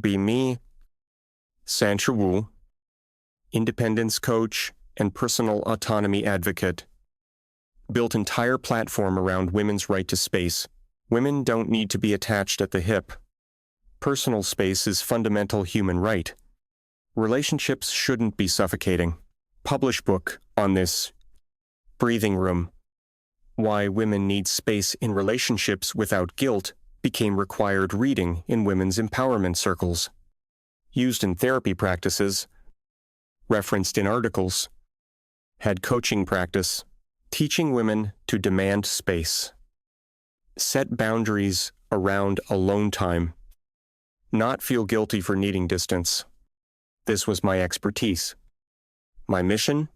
be me, Sancha Wu, independence coach and personal autonomy advocate. Built entire platform around women's right to space. Women don't need to be attached at the hip. Personal space is fundamental human right. Relationships shouldn't be suffocating. Publish book on this. Breathing room. Why women need space in relationships without guilt became required reading in women's empowerment circles. Used in therapy practices. Referenced in articles. Had coaching practice. Teaching women to demand space. Set boundaries around alone time. Not feel guilty for needing distance. This was my expertise. My mission?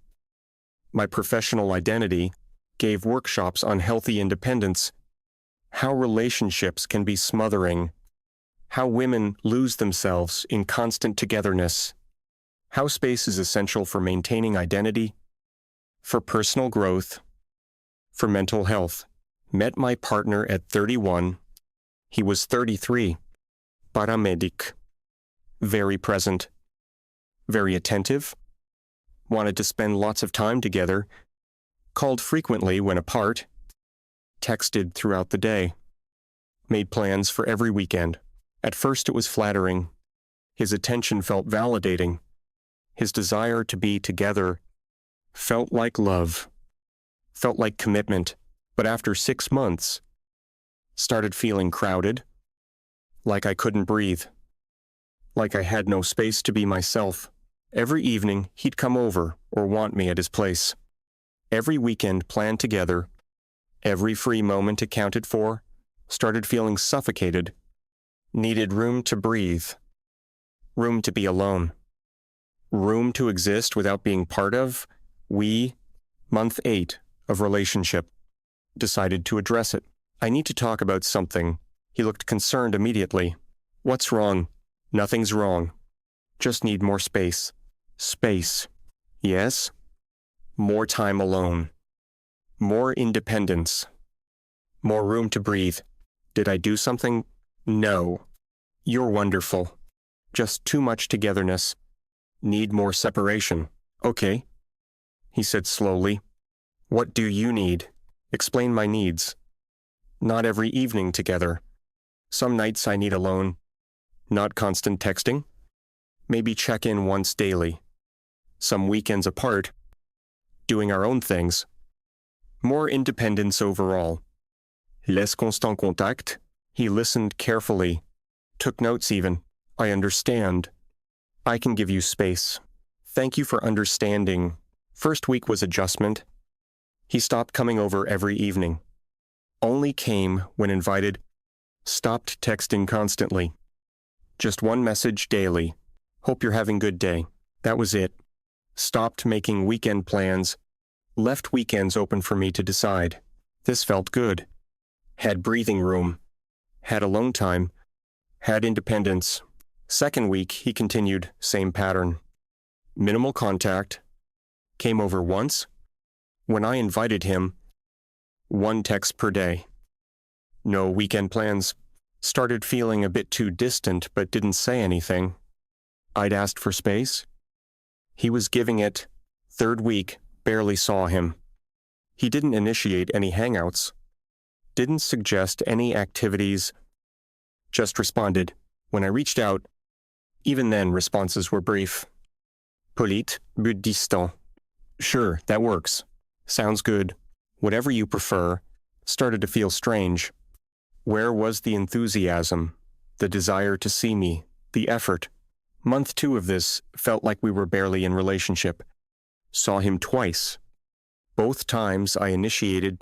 My professional identity gave workshops on healthy independence, how relationships can be smothering, how women lose themselves in constant togetherness, how space is essential for maintaining identity, for personal growth, for mental health. Met my partner at 31. He was 33. Paramedic. Very present. Very attentive. Wanted to spend lots of time together. Called frequently when apart. Texted throughout the day. Made plans for every weekend. At first it was flattering. His attention felt validating. His desire to be together felt like love. Felt like commitment. But after 6 months, started feeling crowded. Like I couldn't breathe. Like I had no space to be myself. Every evening, he'd come over or want me at his place. Every weekend planned together. Every free moment accounted for. Started feeling suffocated. Needed room to breathe. Room to be alone. Room to exist without being part of. Month 8 of relationship. Decided to address it. I need to talk about something. He looked concerned immediately. What's wrong? Nothing's wrong. Just need more space. Space. Yes? More time alone. More independence. More room to breathe. Did I do something? No. You're wonderful. Just too much togetherness. Need more separation. Okay. He said slowly. What do you need? Explain my needs. Not every evening together. Some nights I need alone. Not constant texting. Maybe check in once daily. Some weekends apart. Doing our own things. More independence overall. Less constant contact. He listened carefully. Took notes even. I understand. I can give you space. Thank you for understanding. First week was adjustment. He stopped coming over every evening. Only came when invited. Stopped texting constantly. Just one message daily. Hope you're having a good day. That was it. Stopped making weekend plans. Left weekends open for me to decide. This felt good. Had breathing room. Had alone time. Had independence. Second week, he continued, same pattern. Minimal contact. Came over once. When I invited him, 1 text per day. No weekend plans. Started feeling a bit too distant but didn't say anything. I'd asked for space. He was giving it. Third week, barely saw him. He didn't initiate any hangouts. Didn't suggest any activities. Just responded. When I reached out, even then responses were brief. Polite, but distant. Sure, that works. Sounds good. Whatever you prefer. Started to feel strange. Where was the enthusiasm, the desire to see me, the effort? Month 2 of this felt like we were barely in relationship. Saw him twice. Both times I initiated.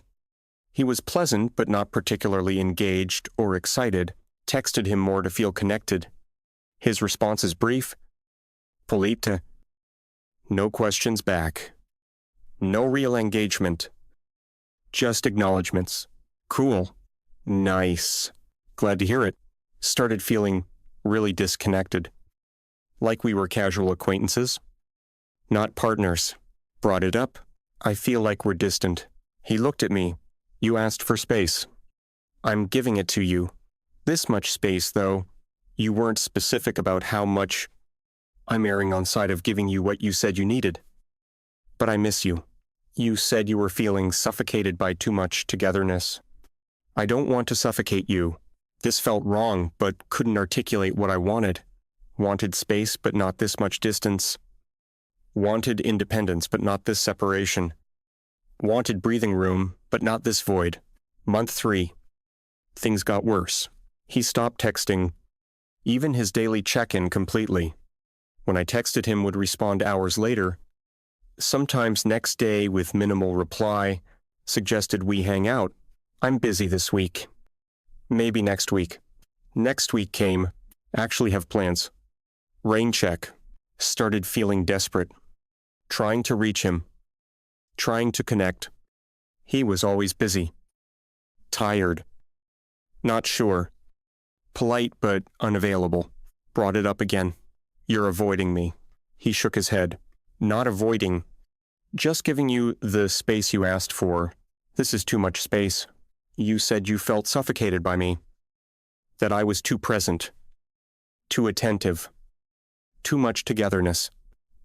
He was pleasant but not particularly engaged or excited. Texted him more to feel connected. His response is brief. Polite. No questions back. No real engagement. Just acknowledgments. Cool. Nice. Glad to hear it. Started feeling really disconnected. Like we were casual acquaintances. Not partners. Brought it up. I feel like we're distant. He looked at me. You asked for space. I'm giving it to you. This much space, though. You weren't specific about how much. I'm erring on side of giving you what you said you needed. But I miss you. You said you were feeling suffocated by too much togetherness. I don't want to suffocate you. This felt wrong, but couldn't articulate what I wanted. Wanted space, but not this much distance. Wanted independence, but not this separation. Wanted breathing room, but not this void. Month 3. Things got worse. He stopped texting, even his daily check-in completely. When I texted him, would respond hours later, sometimes next day with minimal reply, suggested we hang out. I'm busy this week. Maybe next week. Next week came. Actually have plans. Rain check. Started feeling desperate. Trying to reach him. Trying to connect. He was always busy. Tired. Not sure. Polite but unavailable. Brought it up again. You're avoiding me. He shook his head. Not avoiding. Just giving you the space you asked for. This is too much space. You said you felt suffocated by me. That I was too present. Too attentive. Too much togetherness.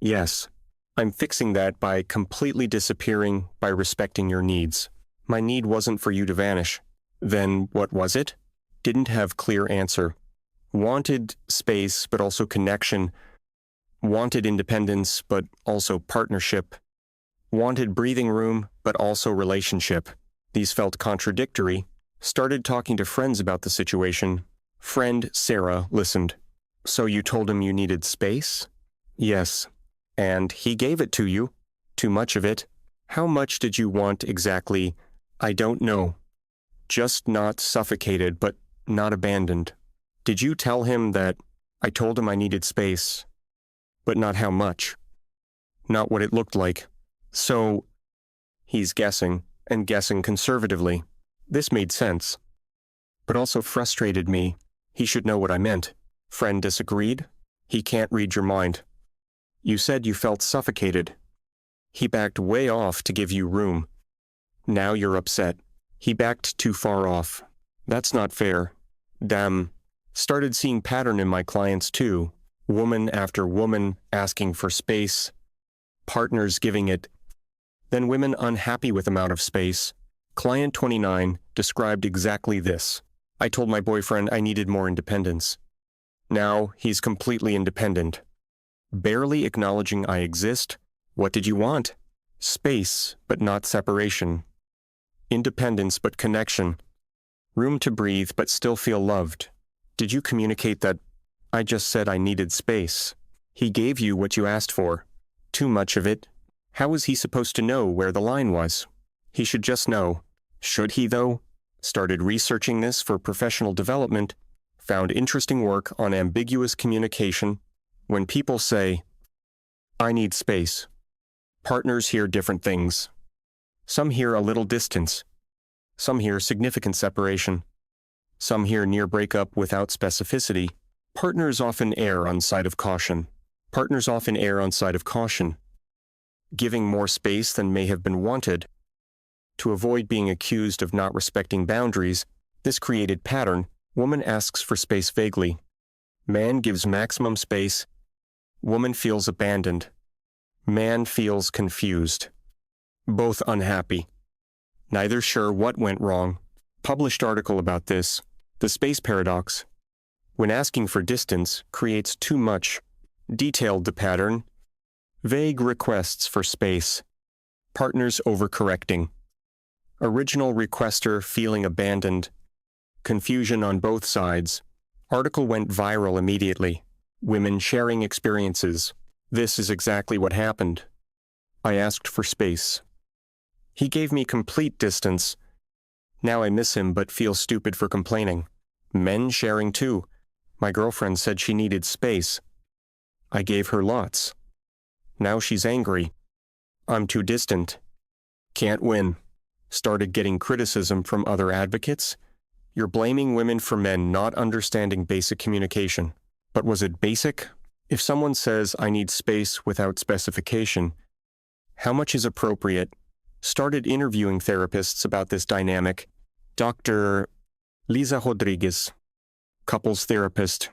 Yes. I'm fixing that by completely disappearing, by respecting your needs. My need wasn't for you to vanish. Then what was it? Didn't have clear answer. Wanted space, but also connection. Wanted independence, but also partnership. Wanted breathing room, but also relationship. These felt contradictory. Started talking to friends about the situation. Friend Sarah listened. So you told him you needed space? Yes. And he gave it to you. Too much of it. How much did you want exactly? I don't know. Just not suffocated, but not abandoned. Did you tell him that I told him I needed space, but not how much? Not what it looked like. So, he's guessing, and guessing conservatively. This made sense. But also frustrated me. He should know what I meant. Friend disagreed? He can't read your mind. You said you felt suffocated. He backed way off to give you room. Now you're upset. He backed too far off. That's not fair. Damn. Started seeing pattern in my clients too. Woman after woman asking for space. Partners giving it. Then women unhappy with amount of space. Client 29 described exactly this. I told my boyfriend I needed more independence. Now he's completely independent. Barely acknowledging I exist. What did you want? Space, but not separation. Independence, but connection. Room to breathe, but still feel loved. Did you communicate that I just said I needed space? He gave you what you asked for. Too much of it. How was he supposed to know where the line was? He should just know. Should he, though? Started researching this for professional development. Found interesting work on ambiguous communication. When people say, I need space, partners hear different things. Some hear a little distance. Some hear significant separation. Some hear near breakup without specificity. Partners often err on side of caution. Partners often err on side of caution, giving more space than may have been wanted. To avoid being accused of not respecting boundaries, this created pattern. Woman asks for space vaguely. Man gives maximum space. Woman feels abandoned. Man feels confused. Both unhappy. Neither sure what went wrong. Published article about this. The space paradox. When asking for distance creates too much. Detailed the pattern. Vague requests for space. Partners overcorrecting. Original requester feeling abandoned. Confusion on both sides. Article went viral immediately. Women sharing experiences. This is exactly what happened. I asked for space. He gave me complete distance. Now I miss him but feel stupid for complaining. Men sharing too. My girlfriend said she needed space. I gave her lots. Now she's angry. I'm too distant. Can't win. Started getting criticism from other advocates. You're blaming women for men not understanding basic communication. But was it basic? If someone says, I need space without specification, how much is appropriate? Started interviewing therapists about this dynamic. Dr. Lisa Rodriguez, couples therapist.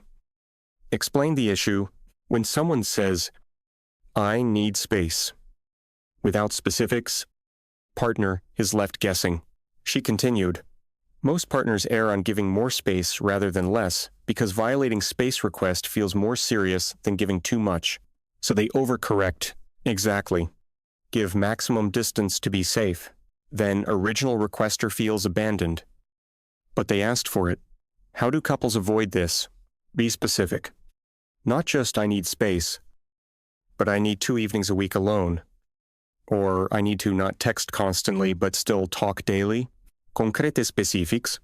Explain the issue. When someone says, I need space, without specifics, partner is left guessing. She continued, most partners err on giving more space rather than less because violating space request feels more serious than giving too much. So they overcorrect. Exactly. Give maximum distance to be safe. Then original requester feels abandoned. But they asked for it. How do couples avoid this? Be specific. Not just I need space, but I need 2 evenings a week alone. Or I need to not text constantly but still talk daily. Concrete specifics.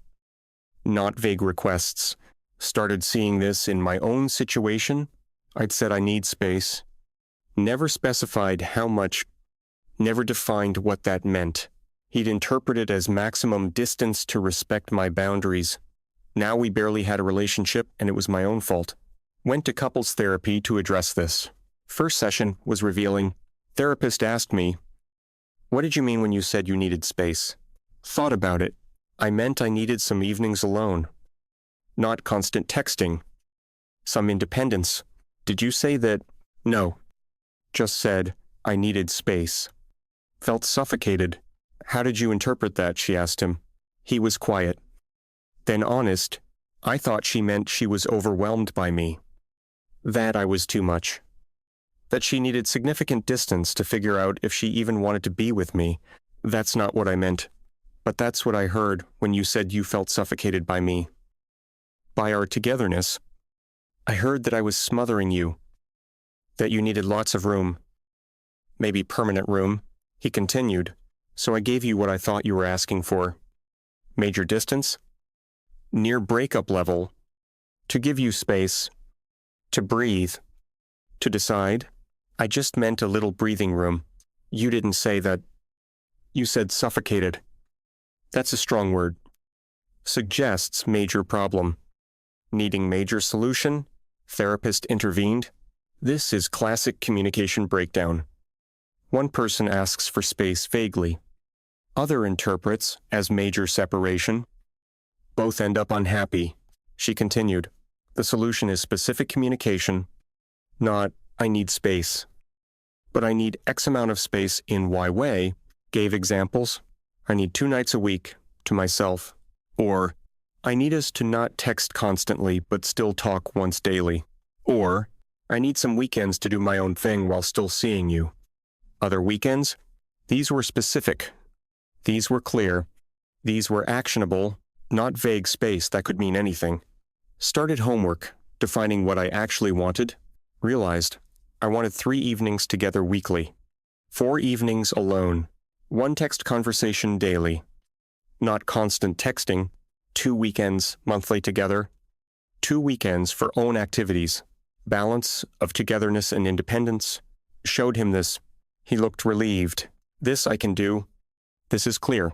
Not vague requests. Started seeing this in my own situation. I'd said I need space. Never specified how much. Never defined what that meant. He'd interpret it as maximum distance to respect my boundaries. Now we barely had a relationship and it was my own fault. Went to couples therapy to address this. First session was revealing. Therapist asked me, what did you mean when you said you needed space? Thought about it. I meant I needed some evenings alone. Not constant texting. Some independence. Did you say that? No. Just said, I needed space. Felt suffocated. How did you interpret that? She asked him. He was quiet. Then honest, I thought she meant she was overwhelmed by me. That I was too much. That she needed significant distance to figure out if she even wanted to be with me. That's not what I meant. But that's what I heard when you said you felt suffocated by me. By our togetherness. I heard that I was smothering you. That you needed lots of room. Maybe permanent room. He continued. So I gave you what I thought you were asking for. Major distance? Near breakup level. To give you space. To breathe. To decide. I just meant a little breathing room. You didn't say that. You said suffocated. That's a strong word. Suggests major problem. Needing major solution? Therapist intervened. This is classic communication breakdown. One person asks for space vaguely. Other interprets as major separation. Both end up unhappy. She continued. The solution is specific communication, not I need space. But I need X amount of space in Y way. Gave examples. I need 2 nights a week to myself. Or, I need us to not text constantly but still talk once daily. Or, I need some weekends to do my own thing while still seeing you. Other weekends? These were specific. These were clear. These were actionable, not vague space that could mean anything. Started homework, defining what I actually wanted. Realized I wanted 3 evenings together weekly. 4 evenings alone. 1 text conversation daily. Not constant texting. 2 weekends monthly together. 2 weekends for own activities. Balance of togetherness and independence. Showed him this. He looked relieved. This I can do. This is clear.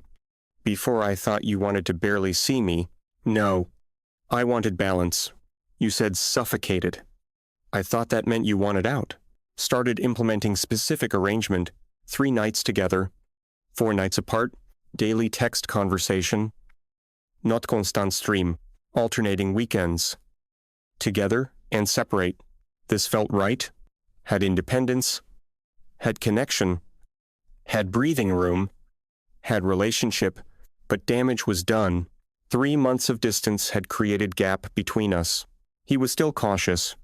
Before I thought you wanted to barely see me. No. I wanted balance. You said suffocated. I thought that meant you wanted out. Started implementing specific arrangement. 3 nights together. 4 nights apart. Daily text conversation. Not constant stream. Alternating weekends. Together and separate. This felt right. Had independence. Had connection. Had breathing room. Had relationship. But damage was done. 3 months of distance had created gap between us. He was still cautious.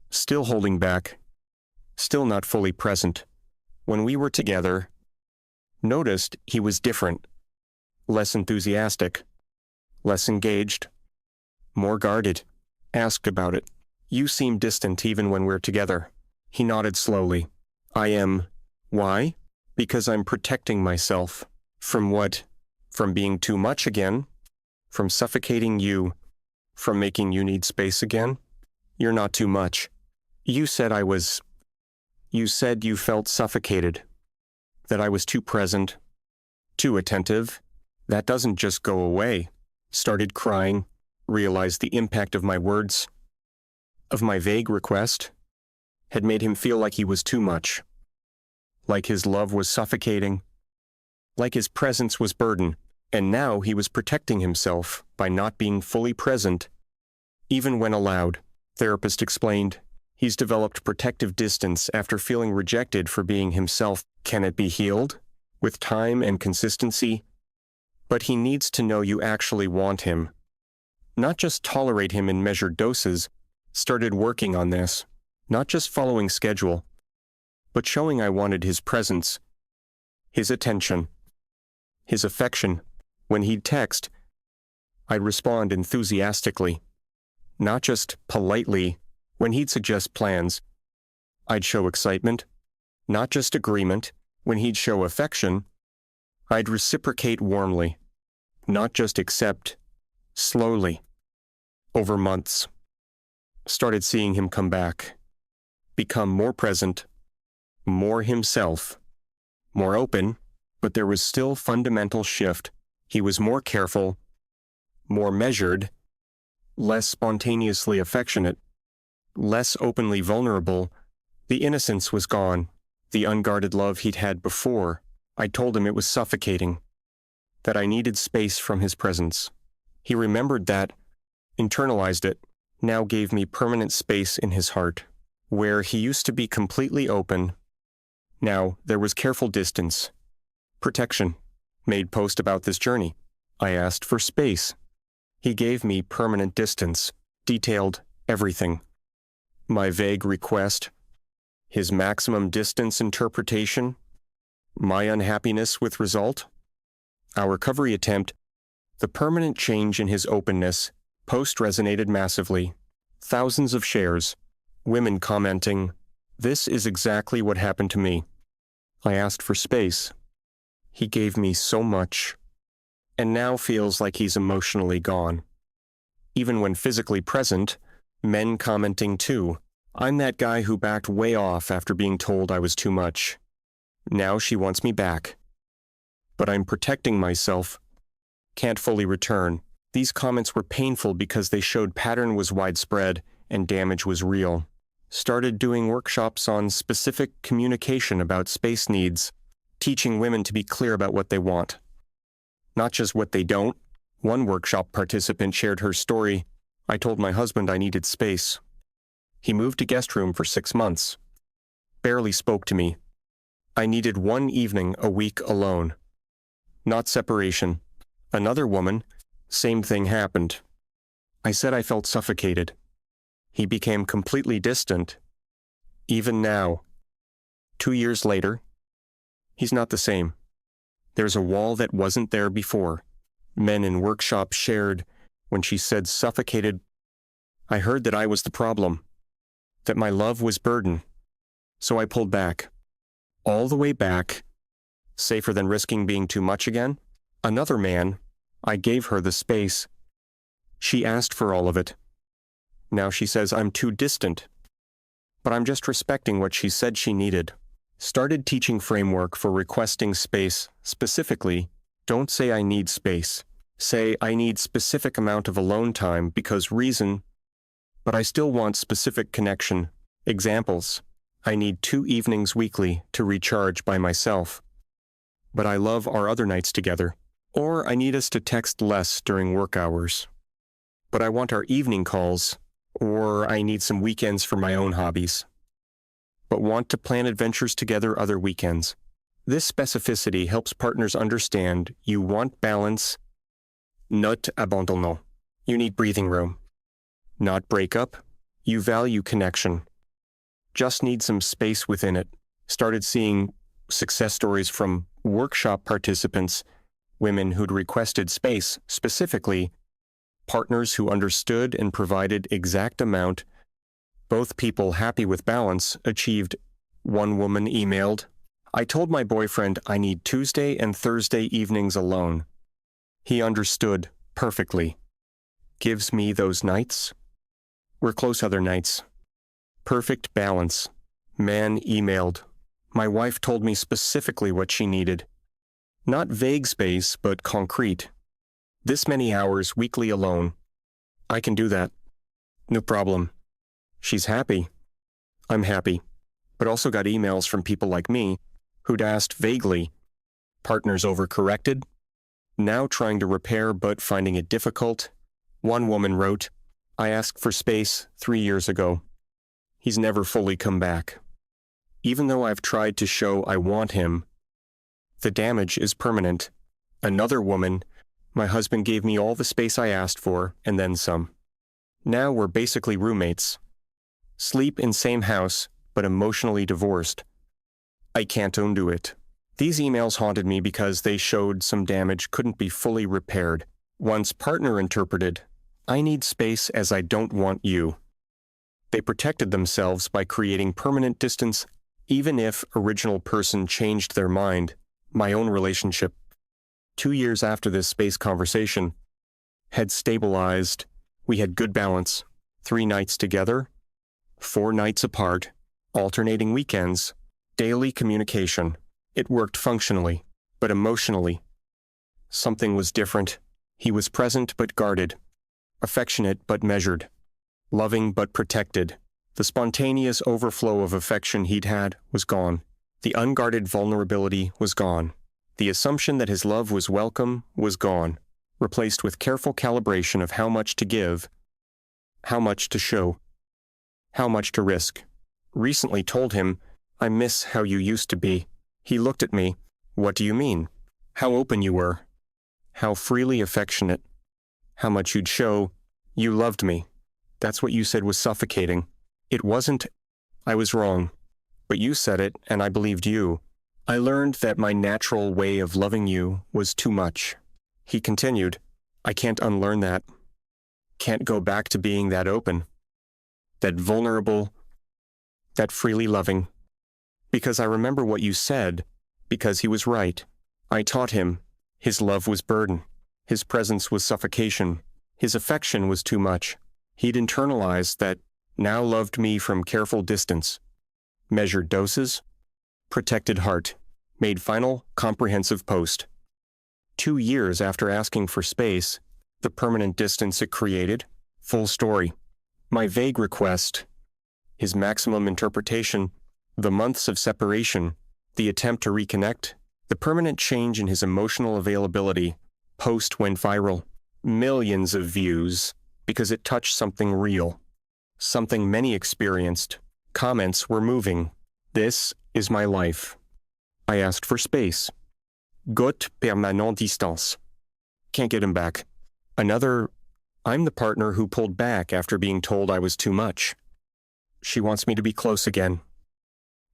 Still holding back. Still not fully present. When we were together, noticed he was different. Less enthusiastic. Less engaged. More guarded. Asked about it. You seem distant even when we're together. He nodded slowly. I am. Why? Because I'm protecting myself. From what? From being too much again? From suffocating you? From making you need space again? You're not too much. You said I was. You said you felt suffocated. That I was too present. Too attentive. That doesn't just go away. Started crying. Realized the impact of my words. Of my vague request. Had made him feel like he was too much. Like his love was suffocating. Like his presence was burden. And now he was protecting himself by not being fully present, even when allowed. Therapist explained. He's developed protective distance after feeling rejected for being himself. Can it be healed? With time and consistency? But he needs to know you actually want him. Not just tolerate him in measured doses. Started working on this. Not just following schedule, but showing I wanted his presence, his attention, his affection. When he'd text, I'd respond enthusiastically, not just politely. When he'd suggest plans, I'd show excitement, not just agreement. When he'd show affection, I'd reciprocate warmly, not just accept, slowly. Over months, started seeing him come back, become more present, more himself, more open, but there was still fundamental shift. He was more careful, more measured, less spontaneously affectionate, less openly vulnerable. The innocence was gone, the unguarded love he'd had before. I told him it was suffocating, that I needed space from his presence. He remembered that, internalized it, now gave me permanent space in his heart. Where he used to be completely open, now there was careful distance, protection. Made post about this journey. I asked for space. He gave me permanent distance, detailed everything. My vague request, his maximum distance interpretation, my unhappiness with result, our recovery attempt, the permanent change in his openness. Post resonated massively. Thousands of shares. Women commenting, "This is exactly what happened to me." I asked for space. He gave me so much, and now feels like he's emotionally gone. Even when physically present, men commenting too. I'm that guy who backed way off after being told I was too much. Now she wants me back. But I'm protecting myself. Can't fully return. These comments were painful because they showed pattern was widespread and damage was real. Started doing workshops on specific communication about space needs, teaching women to be clear about what they want, not just what they don't. One workshop participant shared her story. I told my husband I needed space. He moved to guest room for 6 months. Barely spoke to me. I needed 1 evening a week alone. Not separation. Another woman, same thing happened. I said I felt suffocated. He became completely distant. Even now, 2 years later, he's not the same. There's a wall that wasn't there before. Men in workshops shared, when she said suffocated, I heard that I was the problem, that my love was burden. So I pulled back. All the way back, safer than risking being too much again. Another man, I gave her the space. She asked for all of it. Now she says I'm too distant. But I'm just respecting what she said she needed. Started teaching framework for requesting space. Specifically, don't say I need space. Say I need specific amount of alone time because reason, but I still want specific connection. Examples. I need 2 evenings weekly to recharge by myself. But I love our other nights together. Or I need us to text less during work hours. But I want our evening calls. Or I need some weekends for my own hobbies. But want to plan adventures together other weekends. This specificity helps partners understand you want balance, not abandonnement. You need breathing room. Not breakup. You value connection. Just need some space within it. Started seeing success stories from workshop participants, women who'd requested space, specifically, partners who understood and provided exact amount. Both people happy with balance achieved. One woman emailed, I told my boyfriend I need Tuesday and Thursday evenings alone. He understood perfectly. Gives me those nights. We're close other nights. Perfect balance. Man emailed. My wife told me specifically what she needed. Not vague space, but concrete. This many hours weekly alone. I can do that. No problem. She's happy. I'm happy. But also got emails from people like me who'd asked vaguely. Partners overcorrected. Now trying to repair but finding it difficult. One woman wrote, I asked for space 3 years ago. He's never fully come back. Even though I've tried to show I want him, the damage is permanent. Another woman, my husband gave me all the space I asked for, and then some. Now we're basically roommates. Sleep in same house, but emotionally divorced. I can't undo it. These emails haunted me because they showed some damage couldn't be fully repaired. One's partner interpreted, "I need space as I don't want you." They protected themselves by creating permanent distance, even if original person changed their mind. My own relationship, 2 years after this space conversation, had stabilized. We had good balance. 3 nights together, 4 nights apart, alternating weekends, daily communication. It worked functionally, but emotionally, something was different. He was present but guarded, affectionate but measured, loving but protected. The spontaneous overflow of affection he'd had was gone. The unguarded vulnerability was gone. The assumption that his love was welcome was gone, replaced with careful calibration of how much to give, how much to show, how much to risk. Recently told him, "I miss how you used to be." He looked at me. "What do you mean?" "How open you were. How freely affectionate. How much you'd show. You loved me. That's what you said was suffocating. It wasn't. I was wrong. But you said it, and I believed you. I learned that my natural way of loving you was too much." He continued, "I can't unlearn that. Can't go back to being that open, that vulnerable, that freely loving. Because I remember what you said, because he was right. I taught him. His love was burden. His presence was suffocation. His affection was too much. He'd internalized that, now loved me from careful distance. Measured doses, protected heart, made final, comprehensive post. 2 years after asking for space, the permanent distance it created, full story. My vague request, his maximum interpretation, the months of separation, the attempt to reconnect, the permanent change in his emotional availability. Post went viral. Millions of views, because it touched something real. Something many experienced. Comments were moving. "This is my life. I asked for space. Goutte permanent distance. Can't get him back." Another, "I'm the partner who pulled back after being told I was too much. She wants me to be close again,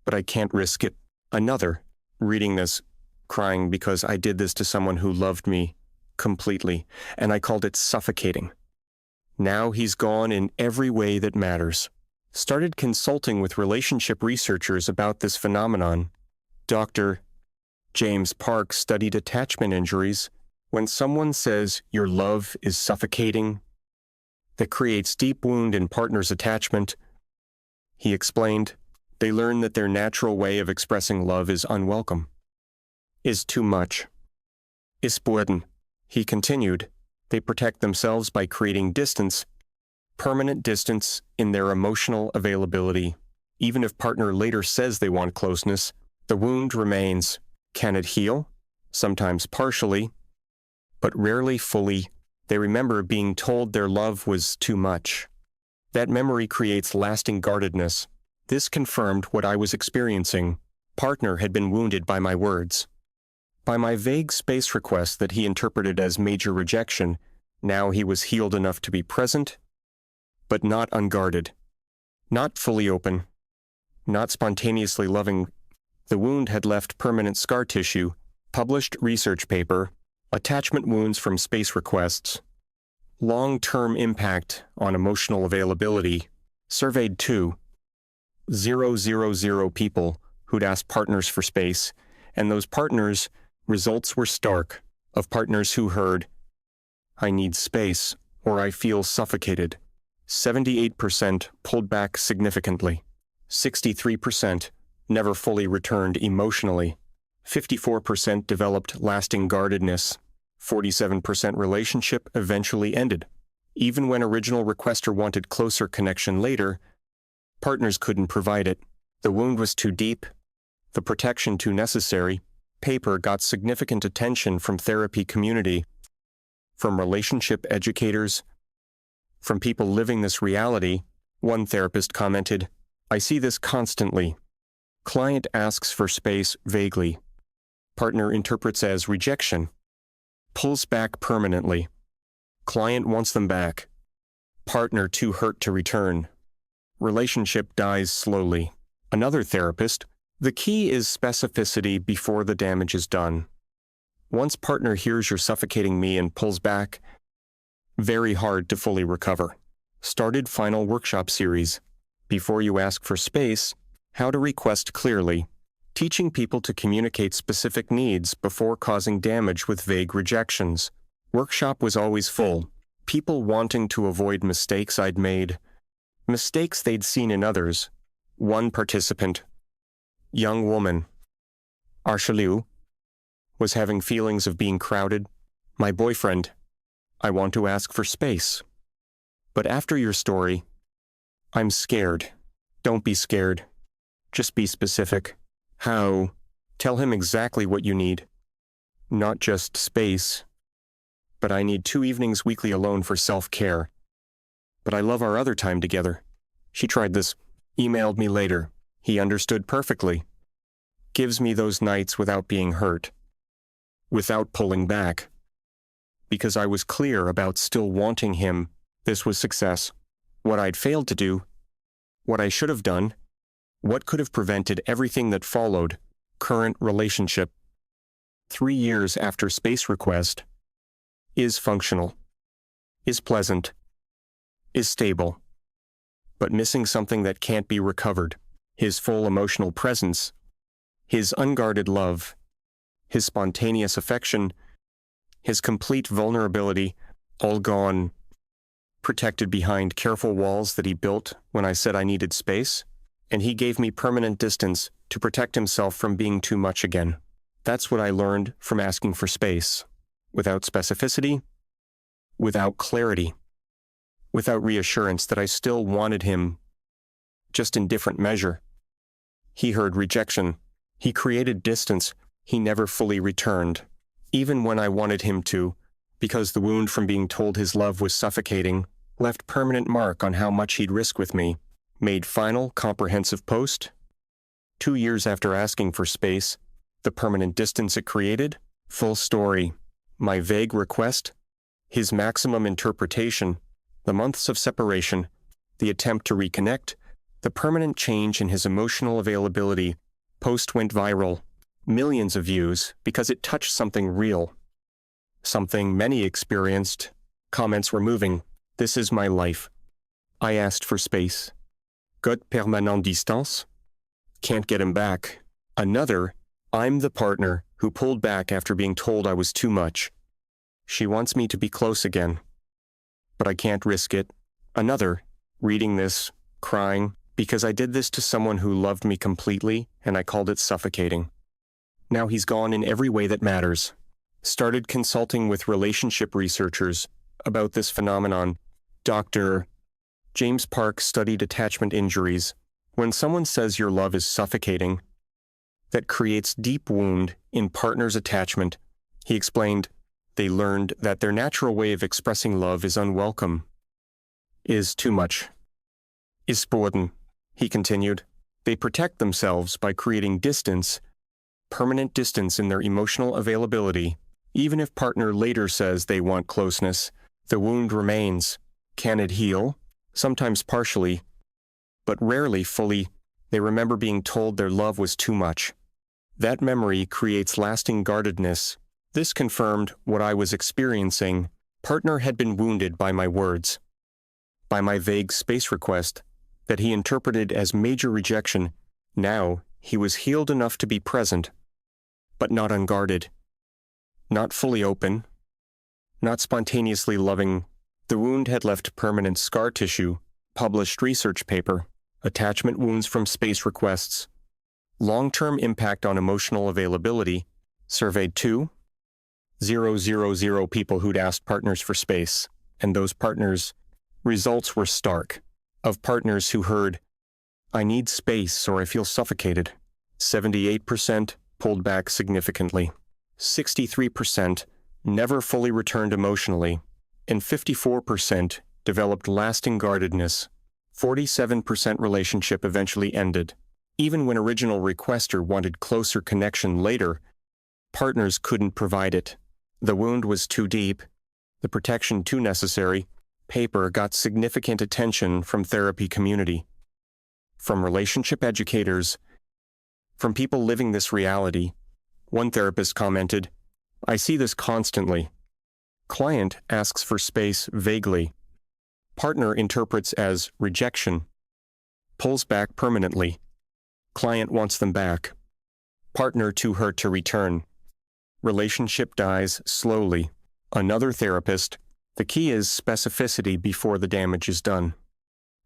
but I can't risk it." Another, reading this, crying because I did this to someone who loved me completely, and I called it suffocating. Now he's gone in every way that matters. Started consulting with relationship researchers about this phenomenon. Dr. James Park studied attachment injuries. When someone says your love is suffocating, that creates deep wound in partner's attachment. He explained, they learn that their natural way of expressing love is unwelcome, is too much, is burden. He continued, they protect themselves by creating distance, permanent distance in their emotional availability. Even if partner later says they want closeness, the wound remains. Can it heal? Sometimes partially, but rarely fully. They remember being told their love was too much. That memory creates lasting guardedness. This confirmed what I was experiencing. Partner had been wounded by my words, by my vague space request that he interpreted as major rejection. Now he was healed enough to be present, but not unguarded, not fully open, not spontaneously loving. The wound had left permanent scar tissue. Published research paper, Attachment Wounds from Space Requests. Long-term impact on emotional availability. Surveyed 2,000 people who'd asked partners for space, and those partners, results were stark. Of partners who heard, "I need space," or "I feel suffocated," 78% pulled back significantly. 63% never fully returned emotionally. 54% developed lasting guardedness. 47% relationship eventually ended. Even when original requester wanted closer connection later, partners couldn't provide it. The wound was too deep, the protection too necessary. Paper got significant attention from therapy community, from relationship educators, From people living this reality, one therapist commented, "I see this constantly. Client asks for space vaguely. Partner interprets as rejection. Pulls back permanently. Client wants them back. Partner too hurt to return. Relationship dies slowly." Another therapist, "The key is specificity before the damage is done. Once partner hears you're suffocating me and pulls back, very hard to fully recover." Started final workshop series. Before you ask for space, how to request clearly, teaching people to communicate specific needs before causing damage with vague rejections. Workshop was always full. People wanting to avoid mistakes I'd made, mistakes they'd seen in others. One participant, young woman, Archelieu, was having feelings of being crowded. "My boyfriend, I want to ask for space. But after your story, I'm scared." Don't be scared. Just be specific. How? Tell him exactly what you need. Not just space, but I need 2 evenings weekly alone for self-care. But I love our other time together. She tried this. Emailed me later. He understood perfectly. Gives me those nights without being hurt. Without pulling back. Because I was clear about still wanting him, this was success. What I'd failed to do, what I should have done, what could have prevented everything that followed, current relationship, 3 years after space request, is functional, is pleasant, is stable, but missing something that can't be recovered, his full emotional presence, his unguarded love, his spontaneous affection, his complete vulnerability, all gone, protected behind careful walls that he built when I said I needed space, and he gave me permanent distance to protect himself from being too much again. That's what I learned from asking for space. Without specificity, without clarity, without reassurance that I still wanted him, just in different measure. He heard rejection. He created distance. He never fully returned, even when I wanted him to, because the wound from being told his love was suffocating left permanent mark on how much he'd risk with me. Made final, comprehensive post. 2 years after asking for space, the permanent distance it created, full story. My vague request, his maximum interpretation, the months of separation, the attempt to reconnect, the permanent change in his emotional availability. Post went viral. Millions of views because it touched something real. Something many experienced. Comments were moving. This is my life. I asked for space. Gut permanent distance? Can't get him back. Another, I'm the partner who pulled back after being told I was too much. She wants me to be close again, but I can't risk it. Another, reading this, crying, because I did this to someone who loved me completely and I called it suffocating. Now he's gone in every way that matters. Started consulting with relationship researchers about this phenomenon. Dr. James Park studied attachment injuries. When someone says your love is suffocating, that creates deep wound in partner's attachment. He explained, they learned that their natural way of expressing love is unwelcome, is too much, is verboten. He continued, they protect themselves by creating distance, permanent distance in their emotional availability. Even if partner later says they want closeness, the wound remains. Can it heal? Sometimes partially, but rarely fully. They remember being told their love was too much. That memory creates lasting guardedness. This confirmed what I was experiencing. Partner had been wounded by my words, by my vague space request that he interpreted as major rejection. Now, he was healed enough to be present, but not unguarded, not fully open, not spontaneously loving. The wound had left permanent scar tissue. Published research paper, Attachment Wounds from Space Requests. Long-term impact on emotional availability. Surveyed 2,000 people who'd asked partners for space, and those partners' results were stark. Of partners who heard, I need space or I feel suffocated, 78% pulled back significantly, 63% never fully returned emotionally, and 54% developed lasting guardedness. 47% relationship eventually ended. Even when original requester wanted closer connection later, partners couldn't provide it. The wound was too deep, the protection too necessary. Paper got significant attention from therapy community, from relationship educators, from people living this reality. One therapist commented, "I see this constantly. Client asks for space vaguely. Partner interprets as rejection. Pulls back permanently. Client wants them back. Partner too hurt to return. Relationship dies slowly." Another therapist, "The key is specificity before the damage is done.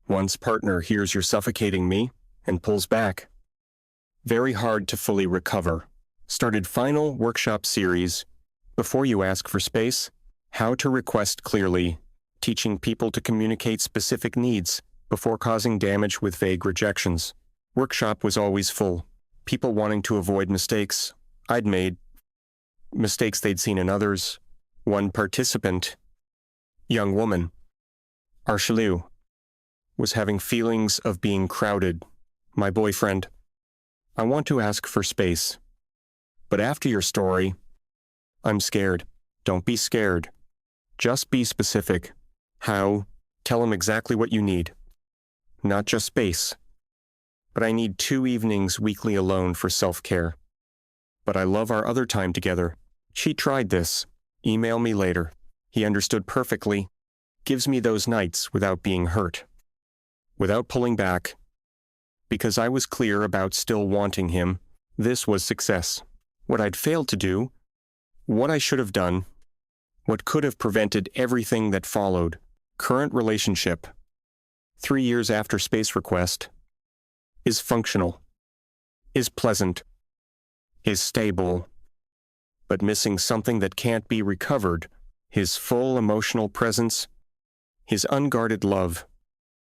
Once partner hears you're suffocating me and pulls back, very hard to fully recover." Started final workshop series, "Before You Ask for Space, How to Request Clearly," teaching people to communicate specific needs before causing damage with vague rejections. Workshop was always full. People wanting to avoid mistakes I'd made, mistakes they'd seen in others. One participant, young woman, Archelieu, was having feelings of being crowded. "My boyfriend, I want to ask for space. But after your story, I'm scared." Don't be scared. Just be specific. How? Tell him exactly what you need. Not just space. "But I need 2 evenings weekly alone for self-care. But I love our other time together." She tried this. Email me later. He understood perfectly. Gives me those nights without being hurt. Without pulling back. Because I was clear about still wanting him. This was success. What I'd failed to do, what I should have done, what could have prevented everything that followed. Current relationship, 3 years after space request, is functional, is pleasant, is stable, but missing something that can't be recovered: his full emotional presence, his unguarded love,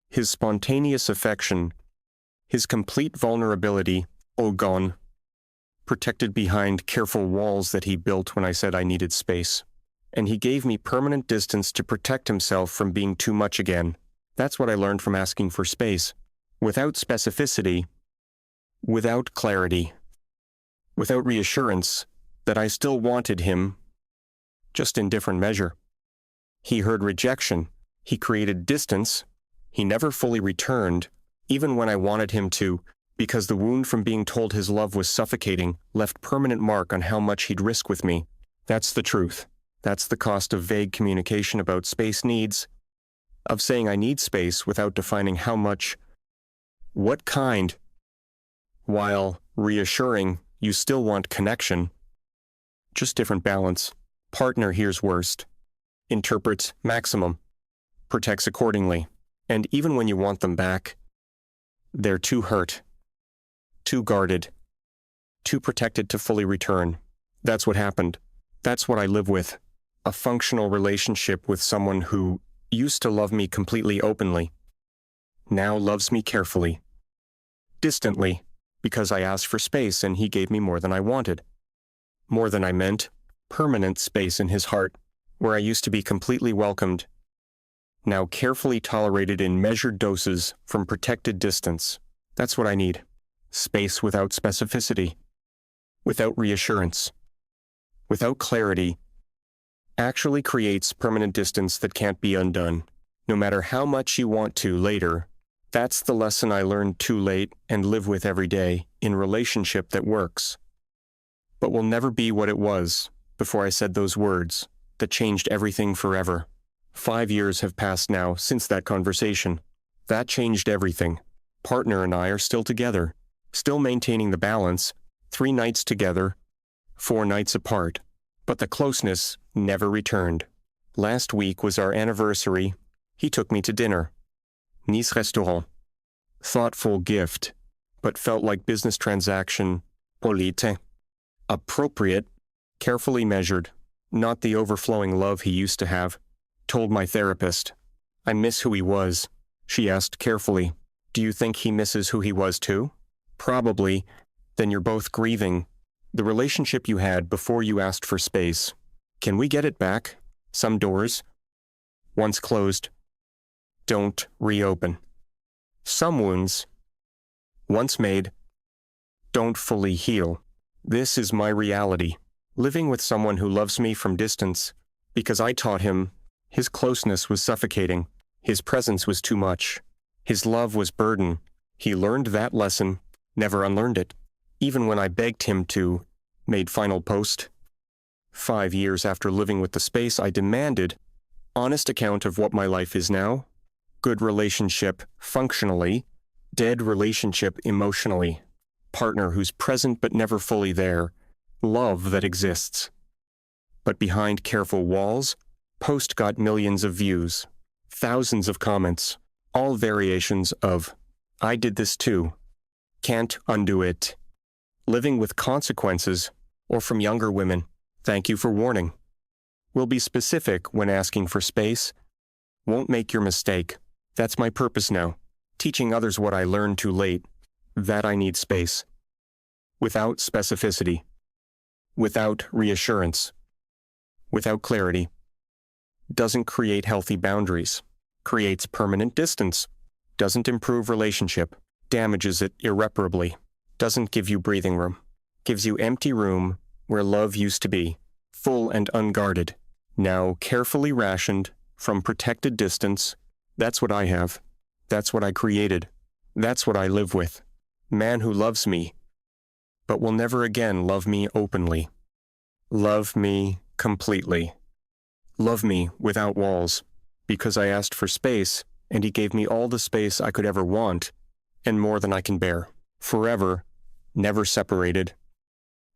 his spontaneous affection, his complete vulnerability, all gone, protected behind careful walls that he built when I said I needed space. And he gave me permanent distance to protect himself from being too much again. That's what I learned from asking for space. Without specificity, without clarity, without reassurance that I still wanted him, just in different measure. He heard rejection. He created distance. He never fully returned, even when I wanted him to, because the wound from being told his love was suffocating left permanent mark on how much he'd risk with me. That's the truth. That's the cost of vague communication about space needs, of saying I need space without defining how much, what kind, while reassuring you still want connection. Just different balance. Partner hears worst, interprets maximum, protects accordingly, and even when you want them back, they're too hurt, too guarded, too protected to fully return. That's what happened. That's what I live with. A functional relationship with someone who used to love me completely openly, now loves me carefully, distantly, because I asked for space and he gave me more than I wanted. More than I meant, permanent space in his heart, where I used to be completely welcomed, now carefully tolerated in measured doses from protected distance. That's what I need. Space without specificity, without reassurance, without clarity, actually creates permanent distance that can't be undone, no matter how much you want to later. That's the lesson I learned too late and live with every day in relationship that works, but will never be what it was before I said those words that changed everything forever. 5 years have passed now since that conversation. That changed everything. Partner and I are still together, still maintaining the balance, 3 nights together, 4 nights apart, but the closeness never returned. Last week was our anniversary. He took me to dinner. Nice restaurant. Thoughtful gift, but felt like business transaction. Polite. Appropriate. Carefully measured. Not the overflowing love he used to have. Told my therapist. I miss who he was. She asked carefully. Do you think he misses who he was too? Probably. Then you're both grieving the relationship you had before you asked for space. Can we get it back? Some doors, once closed, don't reopen. Some wounds, once made, don't fully heal. This is my reality. Living with someone who loves me from distance, because I taught him his closeness was suffocating, his presence was too much, his love was burden. He learned that lesson, never unlearned it, even when I begged him to, made final post. 5 years after living with the space, I demanded honest account of what my life is now, good relationship functionally, dead relationship emotionally, partner who's present but never fully there, love that exists. But behind careful walls, post got millions of views, thousands of comments, all variations of, I did this too, can't undo it, living with consequences, or from younger women, thank you for warning. Will be specific when asking for space, won't make your mistake. That's my purpose now, teaching others what I learned too late, that I need space. Without specificity, without reassurance, without clarity, doesn't create healthy boundaries, creates permanent distance, doesn't improve relationship, damages it irreparably, doesn't give you breathing room, gives you empty room where love used to be, full and unguarded, now carefully rationed from protected distance. That's what I have. That's what I created. That's what I live with. Man who loves me, but will never again love me openly. Love me completely. Love me without walls, because I asked for space, and he gave me all the space I could ever want, and more than I can bear. Forever, never separated.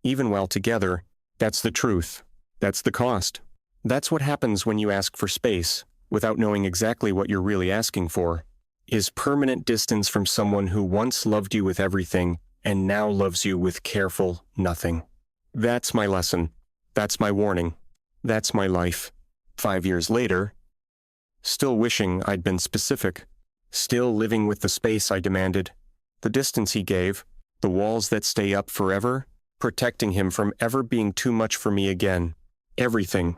Even while together, that's the truth. That's the cost. That's what happens when you ask for space, without knowing exactly what you're really asking for, is permanent distance from someone who once loved you with everything, and now loves you with careful nothing. That's my lesson. That's my warning. That's my life. 5 years later, still wishing I'd been specific, still living with the space I demanded, the distance he gave, the walls that stay up forever, protecting him from ever being too much for me again. Everything,